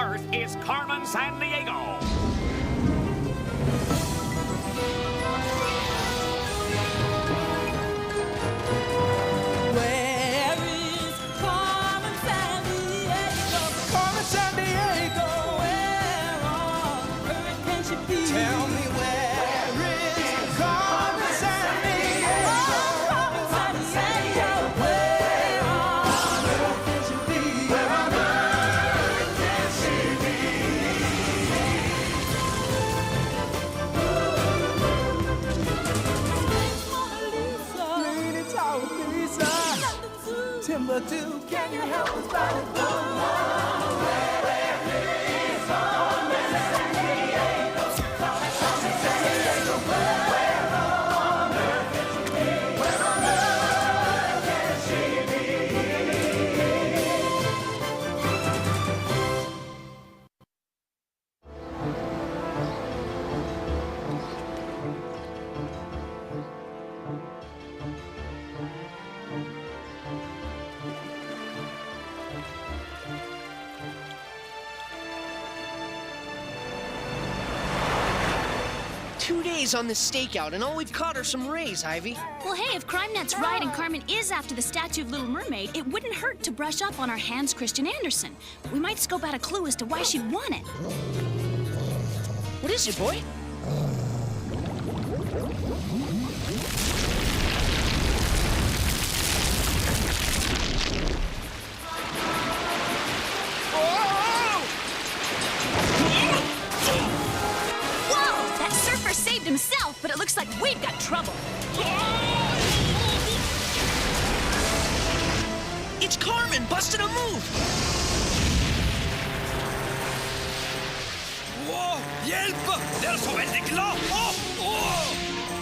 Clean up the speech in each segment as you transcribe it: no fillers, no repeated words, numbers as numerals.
Earth is Carmen Sandiego. Where is Carmen Sandiego? Carmen Sandiego, where on earth can she be? Tell me where is Carmen Sandiego? Carmen Sandiego, where on earth can she be? Where on earth can she be? Lady Tower Lisa, Timbuktu, can you help us find it? On the stakeout, and all we've caught are some rays, Ivy. Well, hey, if CrimeNet's right and Carmen is after the statue of Little Mermaid, it wouldn't hurt to brush up on our Hans Christian Andersen. We might scope out a clue as to why she'd want it. What is it, boy? Saved himself, but it looks like we've got trouble. It's Carmen busting a move. Whoa! Hjälp! Det är så väldigt glad!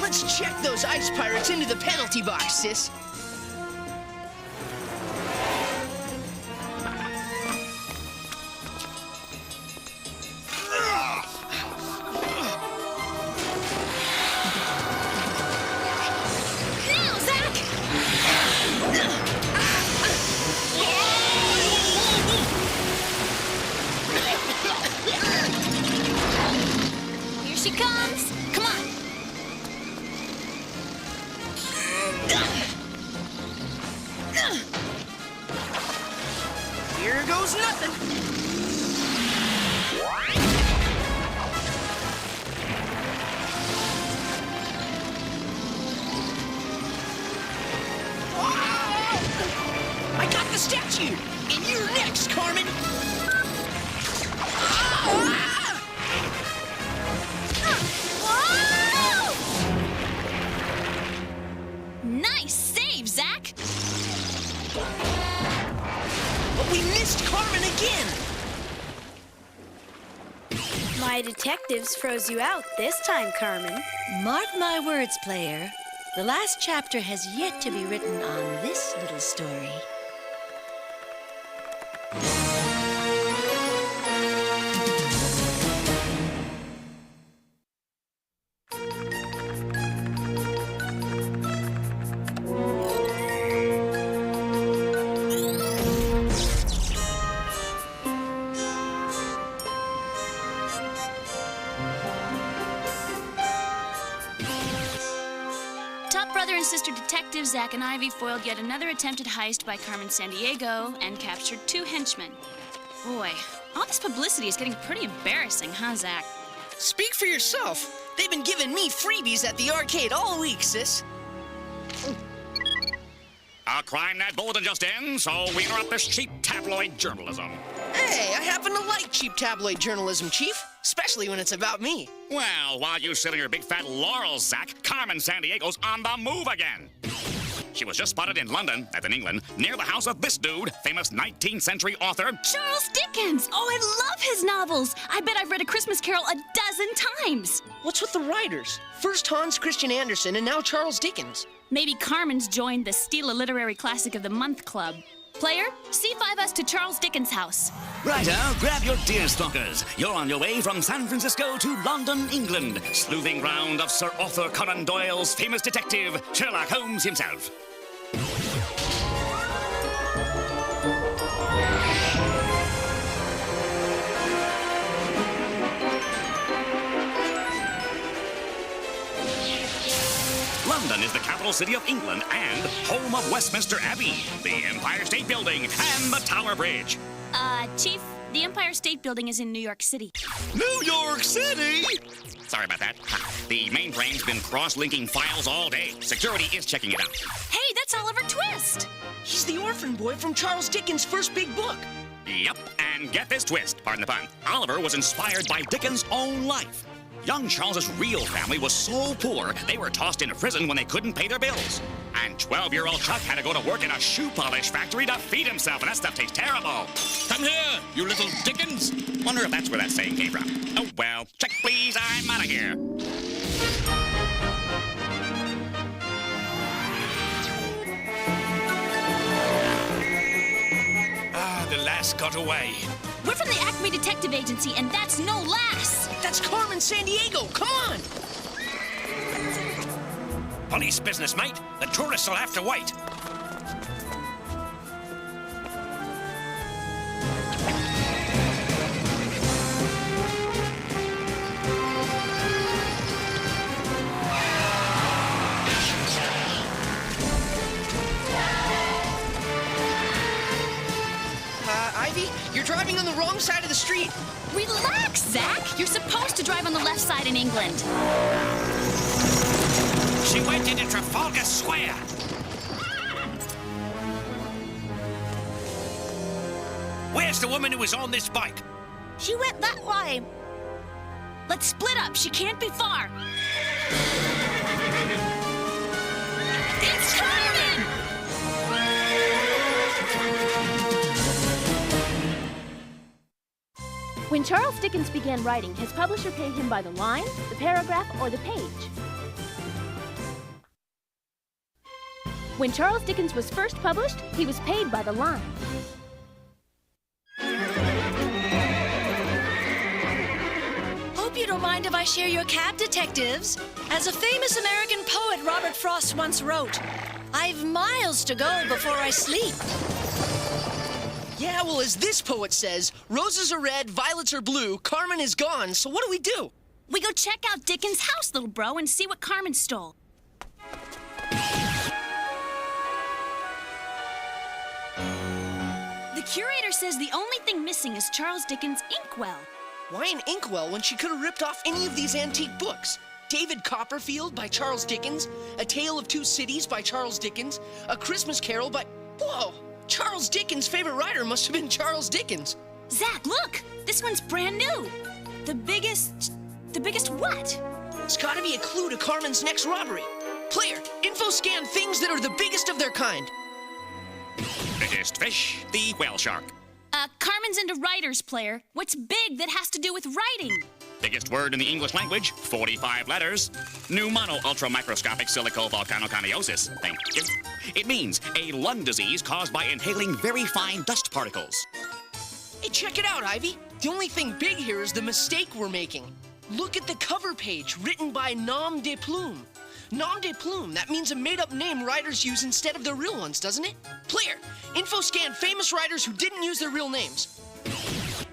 Let's check those ice pirates into the penalty box, sis. She comes! Come on! Here goes nothing. I got the statue! And you're next, Carmen! Nice save, Zach! But we missed Carmen again! My detectives froze you out this time, Carmen. Mark my words, player. The last chapter has yet to be written on this little story. Brother and sister detectives Zach and Ivy foiled yet another attempted heist by Carmen Sandiego and captured 2 henchmen. Boy, all this publicity is getting pretty embarrassing, huh, Zach? Speak for yourself. They've been giving me freebies at the arcade all week, sis. Our CrimeNet bulletin just in, so we interrupt this cheap tabloid journalism. Hey, I happen to like cheap tabloid journalism, Chief. Especially when it's about me. Well, while you sit on your big fat laurels, Zach, Carmen Sandiego's on the move again. She was just spotted in London, as in England, near the house of this dude, famous 19th century author Charles Dickens! Oh, I love his novels! I bet I've read A Christmas Carol a dozen times! What's with the writers? First Hans Christian Andersen and now Charles Dickens. Maybe Carmen's joined the Steal a Literary Classic of the Month Club. Player, C5 us to Charles Dickens' house. Righto, grab your deer stalkers. You're on your way from San Francisco to London, England. Sleuthing ground of Sir Arthur Conan Doyle's famous detective, Sherlock Holmes himself. London is the capital city of England and home of Westminster Abbey, the Empire State Building, and the Tower Bridge. Chief, the Empire State Building is in New York City. New York City? Sorry about that. The mainframe's been cross-linking files all day. Security is checking it out. Hey, that's Oliver Twist! He's the orphan boy from Charles Dickens' first big book. Yep, and get this twist, pardon the pun. Oliver was inspired by Dickens' own life. Young Charles's real family was so poor, they were tossed into prison when they couldn't pay their bills. And 12-year-old Chuck had to go to work in a shoe polish factory to feed himself, and that stuff tastes terrible. Come here, you little Dickens. Wonder if that's where that saying came from. Oh, well, check please, I'm out of here. The lass got away. We're from the Acme Detective Agency, and that's no lass! That's Carmen Sandiego. Come on. Police business, mate. The tourists will have to wait. Ivy, you're driving on the wrong side of the street. Relax, Zach! You're supposed to drive on the left side in England. She went into Trafalgar Square. Where's the woman who was on this bike? She went that way. Let's split up. She can't be far. It's Carmen! When Charles Dickens began writing, his publisher paid him by the line, the paragraph, or the page. When Charles Dickens was first published, he was paid by the line. Hope you don't mind if I share your cab, detectives. As a famous American poet Robert Frost once wrote, I've miles to go before I sleep. Yeah, well, as this poet says, roses are red, violets are blue, Carmen is gone, so what do? We go check out Dickens' house, little bro, and see what Carmen stole. The curator says the only thing missing is Charles Dickens' inkwell. Why an inkwell when she could have ripped off any of these antique books? David Copperfield by Charles Dickens, A Tale of Two Cities by Charles Dickens, A Christmas Carol by... Whoa! Charles Dickens' favorite writer must have been Charles Dickens. Zach, look! This one's brand new. The biggest what? It's gotta be a clue to Carmen's next robbery. Player, info scan things that are the biggest of their kind. Biggest fish, the whale shark. Carmen's into writers, player. What's big that has to do with writing? Biggest word in the English language, 45 letters. Pneumono-ultramicroscopic silicovolcanoconiosis. Thank you. It means a lung disease caused by inhaling very fine dust particles. Hey, check it out, Ivy. The only thing big here is the mistake we're making. Look at the cover page, written by nom de plume. Nom de plume, that means a made-up name writers use instead of their real ones, doesn't it? Player, info scan famous writers who didn't use their real names.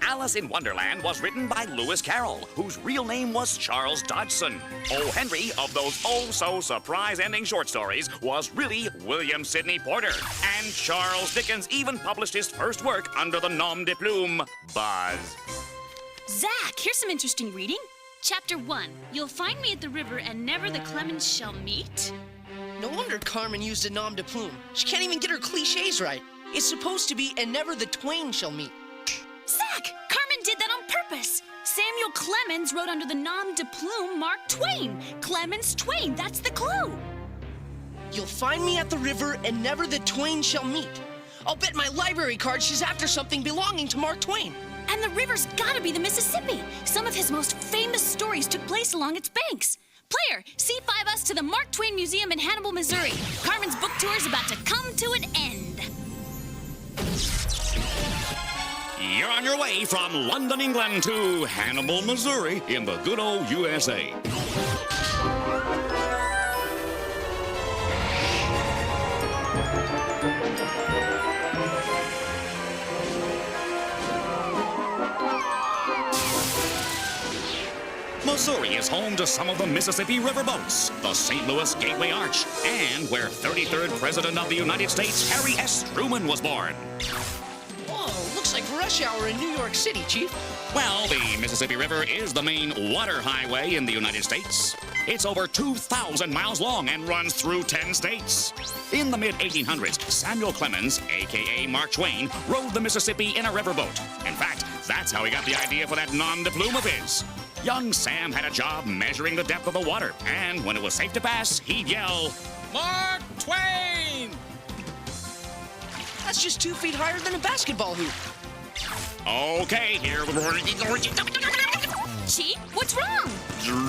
Alice in Wonderland was written by Lewis Carroll, whose real name was Charles Dodgson. O. Henry, of those oh-so-surprise-ending short stories, was really William Sidney Porter. And Charles Dickens even published his first work under the nom de plume, Buzz. Zach, here's some interesting reading. Chapter 1. You'll find me at the river and never the Clemens shall meet. No wonder Carmen used a nom de plume. She can't even get her cliches right. It's supposed to be, and never the twain shall meet. Zach, Carmen did that on purpose. Samuel Clemens wrote under the nom de plume Mark Twain. Clemens Twain, that's the clue. You'll find me at the river and never the twain shall meet. I'll bet my library card she's after something belonging to Mark Twain. And the river's gotta be the Mississippi. Some of his most famous stories took place along its banks. Player, C5 us to the Mark Twain Museum in Hannibal, Missouri. Carmen's book tour is about to come to an end. You're on your way from London, England to Hannibal, Missouri in the good old USA. Missouri is home to some of the Mississippi River boats, the St. Louis Gateway Arch, and where 33rd President of the United States, Harry S. Truman, was born. Whoa, looks like rush hour in New York City, Chief. Well, the Mississippi River is the main water highway in the United States. It's over 2,000 miles long and runs through 10 states. In the mid-1800s, Samuel Clemens, a.k.a. Mark Twain, rode the Mississippi in a riverboat. In fact, that's how he got the idea for that nom de plume of his. Young Sam had a job measuring the depth of the water, and when it was safe to pass, he'd yell, Mark Twain! That's just 2 feet higher than a basketball hoop. Okay, here. Chief, what's wrong?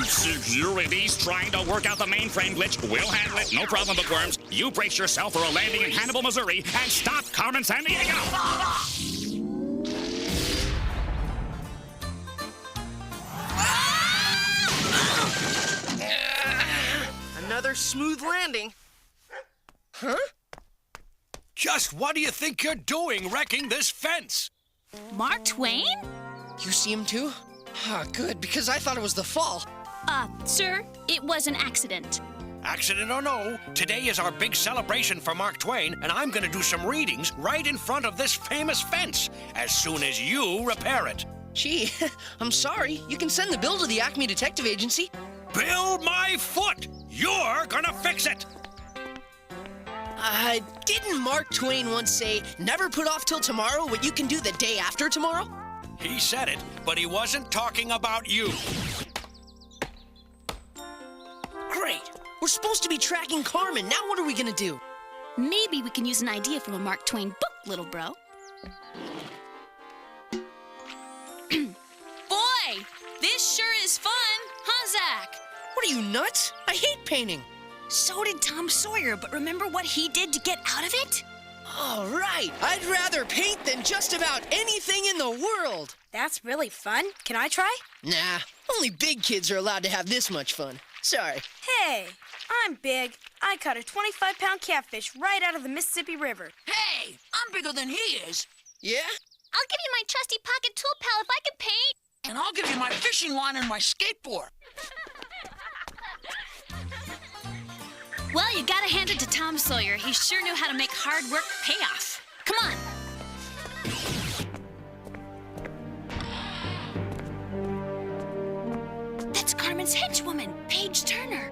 Security's trying to work out the mainframe glitch. We'll handle it, no problem, bookworms. You brace yourself for a landing in Hannibal, Missouri, and stop Carmen, Sandiego! Another smooth landing. Huh? Just what do you think you're doing wrecking this fence? Mark Twain? You see him too? Ah, good, because I thought it was the fall. Sir, it was an accident. Accident or no, today is our big celebration for Mark Twain, and I'm gonna do some readings right in front of this famous fence as soon as you repair it. Gee, I'm sorry. You can send the bill to the Acme Detective Agency. Build my foot! You're gonna fix it! Didn't Mark Twain once say, never put off till tomorrow what you can do the day after tomorrow? He said it, but he wasn't talking about you. Great. We're supposed to be tracking Carmen. Now what are we gonna do? Maybe we can use an idea from a Mark Twain book, little bro. Boy, this sure is fun, huh, Zach? What are you, nuts? I hate painting. So did Tom Sawyer, but remember what he did to get out of it? All right. I'd rather paint than just about anything in the world. That's really fun. Can I try? Nah, only big kids are allowed to have this much fun. Sorry. Hey, I'm big. I caught a 25-pound catfish right out of the Mississippi River. Hey, I'm bigger than he is. Yeah? I'll give you my trusty pocket tool pal if I can paint. And I'll give you my fishing line and my skateboard. Well, you gotta hand it to Tom Sawyer. He sure knew how to make hard work pay off. Come on. That's Carmen's henchwoman, Paige Turner.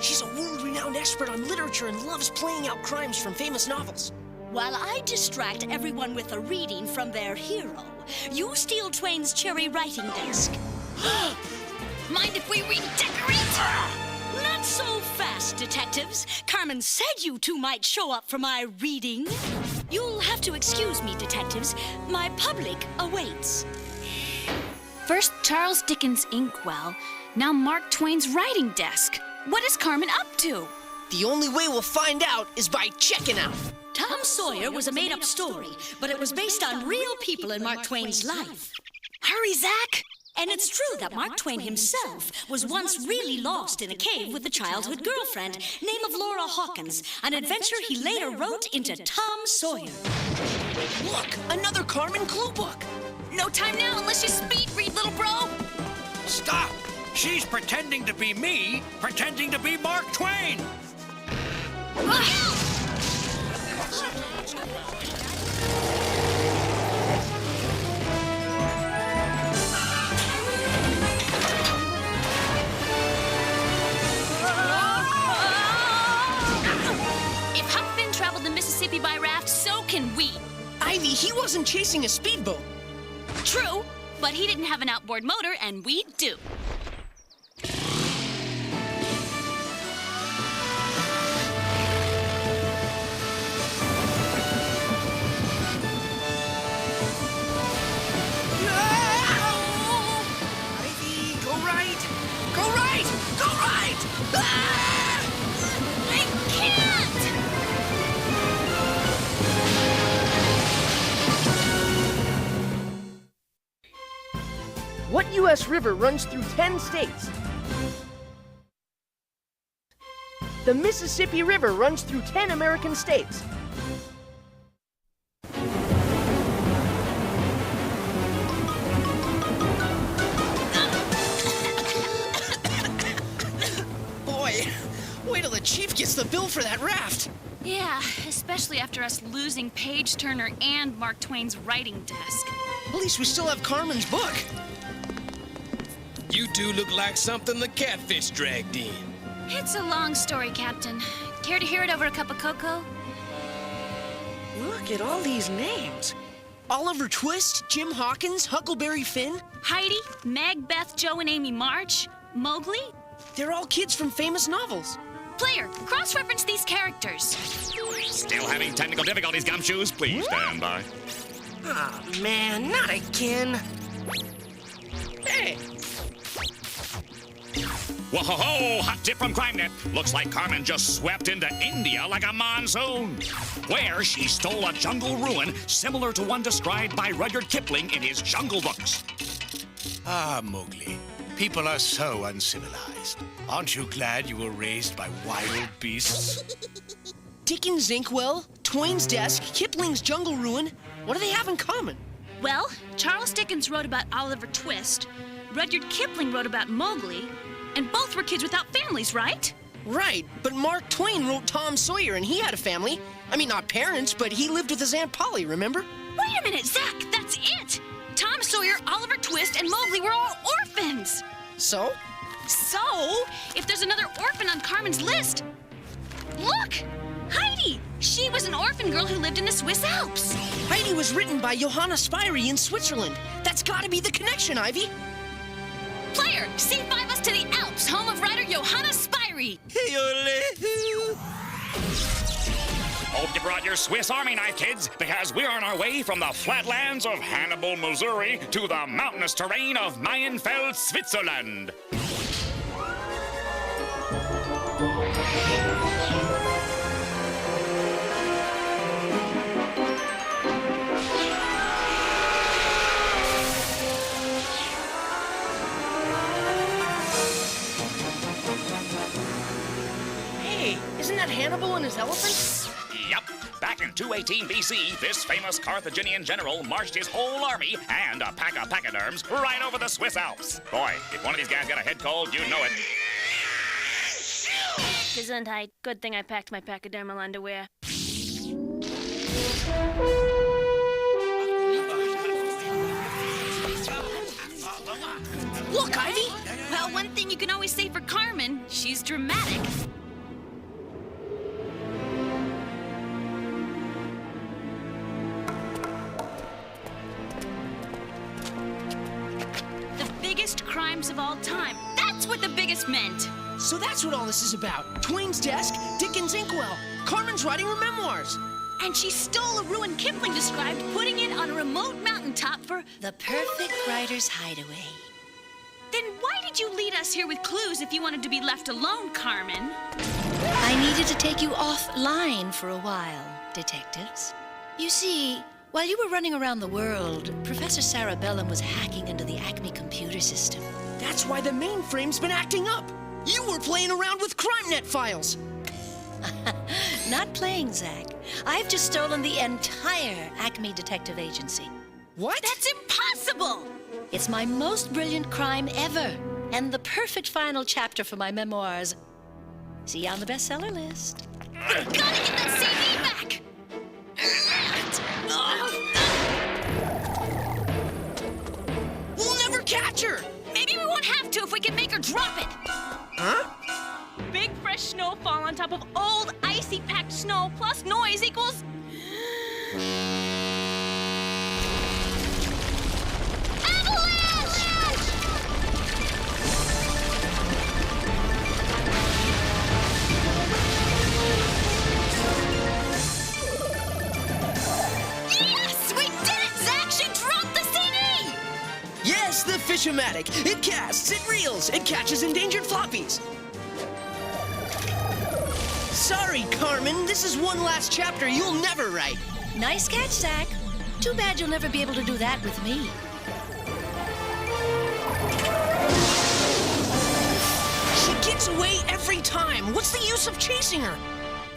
She's a world-renowned expert on literature and loves playing out crimes from famous novels. While I distract everyone with a reading from their hero, you steal Twain's cherry writing desk. Mind if we redecorate? Not so fast, detectives. Carmen said you two might show up for my reading. You'll have to excuse me, detectives. My public awaits. First Charles Dickens' inkwell, now Mark Twain's writing desk. What is Carmen up to? The only way we'll find out is by checking out. Tom Sawyer was a made-up story, but it was based on real people in Mark Twain's life. Hurry, Zach! And it's true that Mark Twain himself was once really lost in a cave with a childhood girlfriend, name of Laura Hawkins, an adventure he later wrote into Tom Sawyer. Look, another Carmen clue book. No time now unless you speed read, little bro. Stop! She's pretending to be me, pretending to be Mark Twain! If Huck Finn traveled the Mississippi by raft, so can we. Ivy, he wasn't chasing a speedboat. True, but he didn't have an outboard motor, and we do. Ivy, go right! Go right! Go right! Ah! I can't! What U.S. river runs through 10 states? The Mississippi River runs through 10 American states. wait till the chief gets the bill for that raft. Yeah, especially after us losing Page Turner and Mark Twain's writing desk. At least we still have Carmen's book. You two look like something the catfish dragged in. It's a long story, Captain. Care to hear it over a cup of cocoa? Look at all these names. Oliver Twist, Jim Hawkins, Huckleberry Finn. Heidi, Meg, Beth, Joe, and Amy March. Mowgli. They're all kids from famous novels. Player, cross-reference these characters. Still having technical difficulties, Gumshoes? Please stand by. Ah, man, not again. Hey! Whoa-ho-ho! Hot tip from CrimeNet. Looks like Carmen just swept into India like a monsoon, where she stole a jungle ruin similar to one described by Rudyard Kipling in his Jungle Books. Ah, Mowgli. People are so uncivilized. Aren't you glad you were raised by wild beasts? Dickens' Inkwell, Twain's desk, Kipling's Jungle Ruin. What do they have in common? Well, Charles Dickens wrote about Oliver Twist, Rudyard Kipling wrote about Mowgli, and both were kids without families, right? Right, but Mark Twain wrote Tom Sawyer and he had a family. I mean, not parents, but he lived with his Aunt Polly, remember? Wait a minute, Zach, that's it! Tom Sawyer, Oliver Twist, and Mowgli were all orphans! So? So, if there's another orphan on Carmen's list, look! Heidi! She was an orphan girl who lived in the Swiss Alps. Heidi was written by Johanna Spyri in Switzerland. That's gotta be the connection, Ivy. Player, C5 us to the Alps, home of writer Johanna Spyri. Hope you brought your Swiss Army knife, kids, because we're on our way from the flatlands of Hannibal, Missouri, to the mountainous terrain of Mayenfeld, Switzerland. Hey, isn't that Hannibal and his elephant? Yep. Back in 218 BC, this famous Carthaginian general marched his whole army and a pack of pachyderms right over the Swiss Alps. Boy, if one of these guys got a head cold, you'd know it. Gesundheit. Good thing I packed my pachydermal underwear. Look, Ivy! Well, one thing you can always say for Carmen, she's dramatic. The biggest crimes of all time. That's what the biggest meant. So that's what all this is about. Twain's desk, Dickens' Inkwell. Carmen's writing her memoirs. And she stole a ruin Kipling described, putting it on a remote mountaintop for The perfect writer's hideaway. Then why did you lead us here with clues if you wanted to be left alone, Carmen? I needed to take you offline for a while, detectives. You see, while you were running around the world, Professor Sarah Bellum was hacking into the Acme computer system. That's why the mainframe's been acting up. You were playing around with CrimeNet files. Not playing, Zach. I've just stolen the entire Acme Detective Agency. What? That's impossible! It's my most brilliant crime ever, and the perfect final chapter for my memoirs. See you on the bestseller list. Gotta get that CD back! We'll never catch her! Maybe we won't have to if we can make her drop it. Huh? Big fresh snowfall on top of old icy packed snow plus noise equals... Yes! We did it, Zach! She dropped the CD! Yes, the Fish-O-Matic. It casts, it reels, it catches endangered floppies. Sorry, Carmen. This is one last chapter you'll never write. Nice catch, Zach. Too bad you'll never be able to do that with me. She gets away every time. What's the use of chasing her?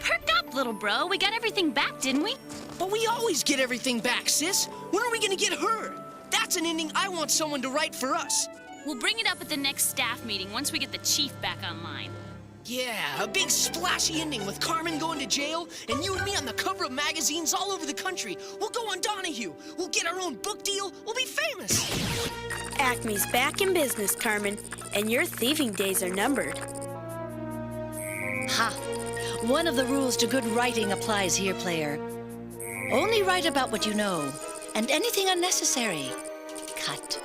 Perk up, little bro. We got everything back, didn't we? But we always get everything back, sis. When are we gonna get her? That's an ending I want someone to write for us. We'll bring it up at the next staff meeting once we get the chief back online. Yeah, a big splashy ending with Carmen going to jail and you and me on the cover of magazines all over the country. We'll go on Donahue. We'll get our own book deal. We'll be famous. Acme's back in business, Carmen, and your thieving days are numbered. Ha! One of the rules to good writing applies here, player. Only write about what you know, and anything unnecessary, cut.